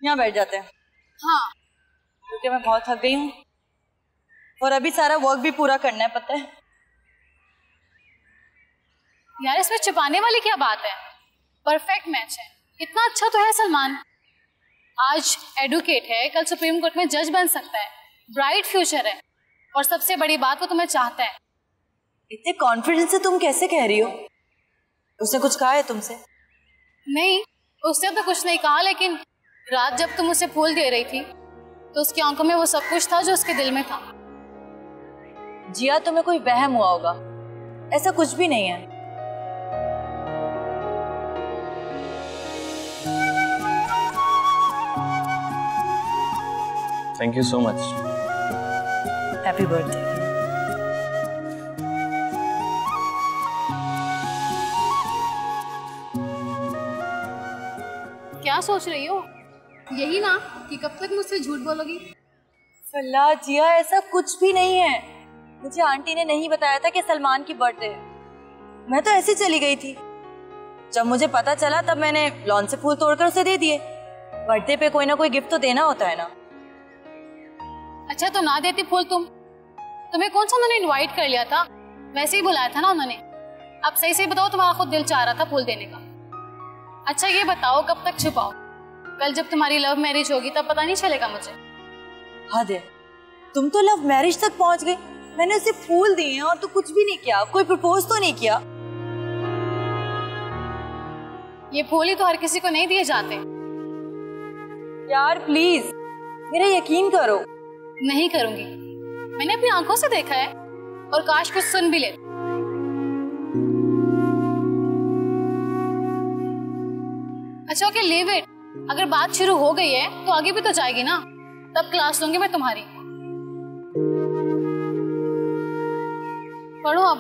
यहाँ बैठ जाते हैं। हाँ, क्योंकि मैं बहुत थक गई हूँ और अभी सारा वर्क भी पूरा करना है, पता है। यार इसमें छुपाने वाली क्या बात है? परफेक्ट मैच है। इतना अच्छा तो है सलमान। आज एडवोकेट है, कल सुप्रीम कोर्ट में जज बन सकता है, ब्राइट फ्यूचर है, और सबसे बड़ी बात वो तुम्हें चाहता है। इतने कॉन्फिडेंस से तुम कैसे कह रही हो? उसने कुछ कहा है तुमसे? नहीं, उसने तो कुछ नहीं कहा, लेकिन रात जब तुम उसे फूल दे रही थी तो उसकी आंखों में वो सब कुछ था जो उसके दिल में था। जिया, तुम्हें कोई वहम हुआ होगा, ऐसा कुछ भी नहीं है। Thank you so much. Happy birthday. क्या सोच रही हो? यही ना कि कब तक मुझसे झूठ बोलोगी? फल्ला जिया, ऐसा कुछ भी नहीं है। मुझे आंटी ने नहीं बताया था कि सलमान की बर्थडे है। मैं तो ऐसे चली गई थी। जब मुझे पता चला तब मैंने लॉन से फूल तोड़कर उसे दे दिए। बर्थडे पे कोई ना कोई गिफ्ट तो देना होता है ना। अच्छा तो ना देती फूल तुम्हें कौन सा उन्होंने इनवाइट कर लिया था? वैसे ही बुलाया था ना उन्होंने। अब सही से बताओ, तुम्हारा खुद दिल चाह रहा था फूल देने का। अच्छा ये बताओ, कब तक छुपाओ? कल जब तुम्हारी लव मैरिज होगी तब पता नहीं चलेगा मुझे? हद है, तुम तो लव मैरिज तक पहुंच गई। मैंने उसे फूल दिए और तो कुछ भी नहीं किया, कोई प्रपोज तो नहीं किया। ये फूल ही तो हर किसी को नहीं दिए जाते। यार प्लीज मेरा यकीन करो। नहीं करूंगी, मैंने अपनी आंखों से देखा है, और काश कुछ सुन भी ले। अच्छा ओके, लीव इट। अगर बात शुरू हो गई है तो आगे भी तो जाएगी ना, तब क्लास लूंगी मैं तुम्हारी। पढ़ो अब,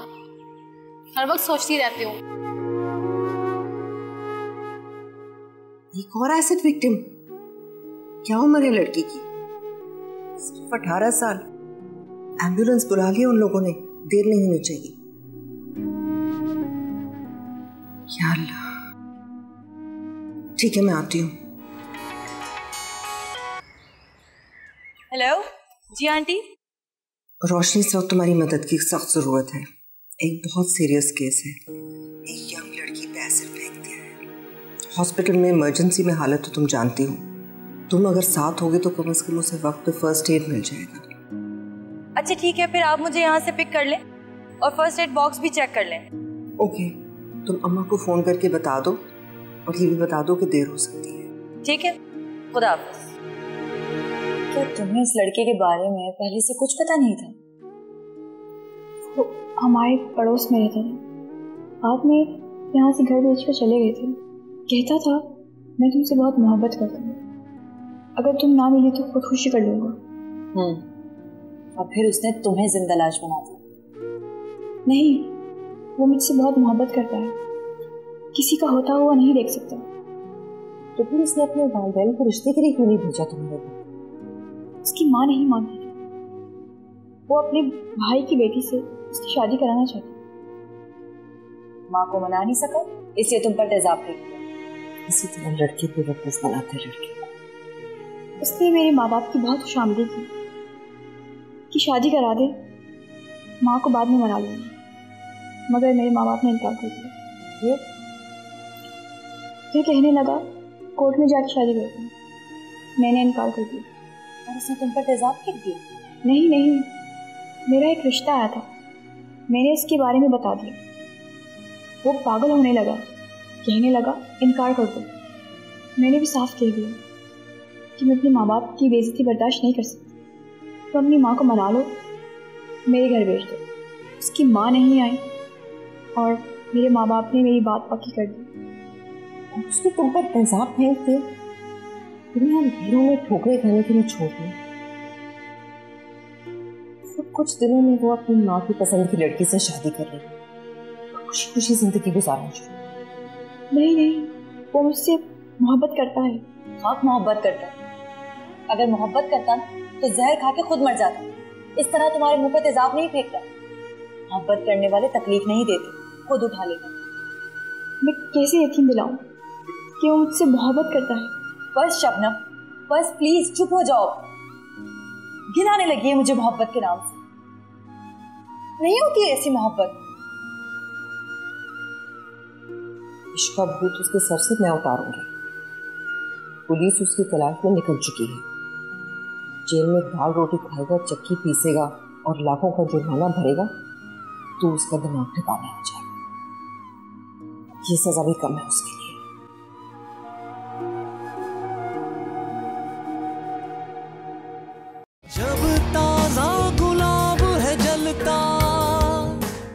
हर वक्त सोचती रहती हूँ। एक और एसिड विक्टिम? क्या उम्र है लड़की की? सिर्फ 18 साल। एम्बुलेंस बुला लिया उन लोगों ने, देर नहीं होनी चाहिए। या अल्लाह, ठीक है मैं आती हूँ। हेलो जी आंटी। रोशनी, इस वक्त तुम्हारी मदद की सख्त जरूरत है। एक बहुत सीरियस केस है। एक यंग लड़की पे एसिड फेंक दिया है। हॉस्पिटल में इमरजेंसी में हालत तो तुम जानती हो। तुम अगर साथ होगे तो कम से कम उसे वक्त पे फर्स्ट एड मिल जाएगा। अच्छा ठीक है, फिर आप मुझे यहाँ से पिक कर लें और फर्स्ट एड बॉक्स भी चेक कर लें। ओके, तुम अम्मा को फोन करके बता दो, और ये भी बता दो कि देर हो सकती है। ठीक है, खुदा हाफिज। क्या तुम्हें इस लड़के के बारे में पहले से कुछ पता नहीं था? वो हमारे पड़ोस में रहता था। बाद में यहाँ से घर बेचकर चले गए थे। कहता था मैं तुमसे बहुत मोहब्बत करता हूँ, अगर तुम ना मिली तो खुदकुशी कर लूँगा। और फिर उसने तुम्हें जिंदा लाश बना दिया? नहीं, वो मुझसे बहुत मोहब्बत करता है, किसी का होता हुआ नहीं देख सकता। तो फिर उसने अपने वालिदैन को रिश्ते के लिए क्यों नहीं भेजा तुम्हारे घर? उसकी माँ नहीं मानती थी। वो अपने भाई की बेटी से उसकी शादी कराना चाहती। माँ को मना नहीं सका, इसलिए तुम पर तेजाब फेंक दिया। इसी तरह लड़के पे वापस बनाते लड़के। उसने मेरे माँ बाप की बहुत खुशामदी की कि शादी करा दे, माँ को बाद में मना लूंगा, मगर मेरे माँ बाप ने इनकार कर दिया। फिर कहने लगा कोर्ट में जाकर शादी करते हैं। मैंने इनकार कर दिया। और उसने तुम पर तेजाब फेंक दिया? नहीं, मेरा एक रिश्ता आया था, मैंने उसके बारे में बता दिया। वो पागल होने लगा, कहने लगा इनकार कर दो। मैंने भी साफ कह दिया कि मैं अपने माँ बाप की बेइज्जती बर्दाश्त नहीं कर सकती, तो अपनी माँ को मना लो, मेरे घर भेज दो। उसकी माँ नहीं आई और मेरे माँ बाप ने मेरी बात पक्की कर दी। उसने तुम पर तेजाब फेंक दिया, तुम्हें हम घरों में ठोकरे खाने के लिए छोड़ दिया। कुछ दिनों में वो अपनी माँ की पसंद की लड़की से शादी कर रही, खुशी खुशी जिंदगी गुजारना शुरू। नहीं, वो मुझसे मोहब्बत करता है। हाँ मोहब्बत करता है। अगर मोहब्बत करता तो जहर खा के खुद मर जाता। इस तरह तुम्हारे मुंह पे तेजाब नहीं फेंकता। मोहब्बत करने वाले तकलीफ नहीं देते, खुद उठा लेते। मैं कैसे यकीन दिलाऊं कि वो मुझसे मोहब्बत करता है? बस शबनम, बस प्लीज चुप हो जाओ। घिन आने लगी है मुझे मोहब्बत के नाम से। नहीं होती ऐसी मोहब्बत। इसका भूत उसके सर से मैं उतारूंगी। पुलिस उसकी तलाश में निकल चुकी है। जेल में दाल रोटी खाएगा, चक्की पीसेगा और लाखों का जुर्माना भरेगा तो उसका दिमाग ठिकाने आ जाएगा। ये सजा भी कम है उसके लिए।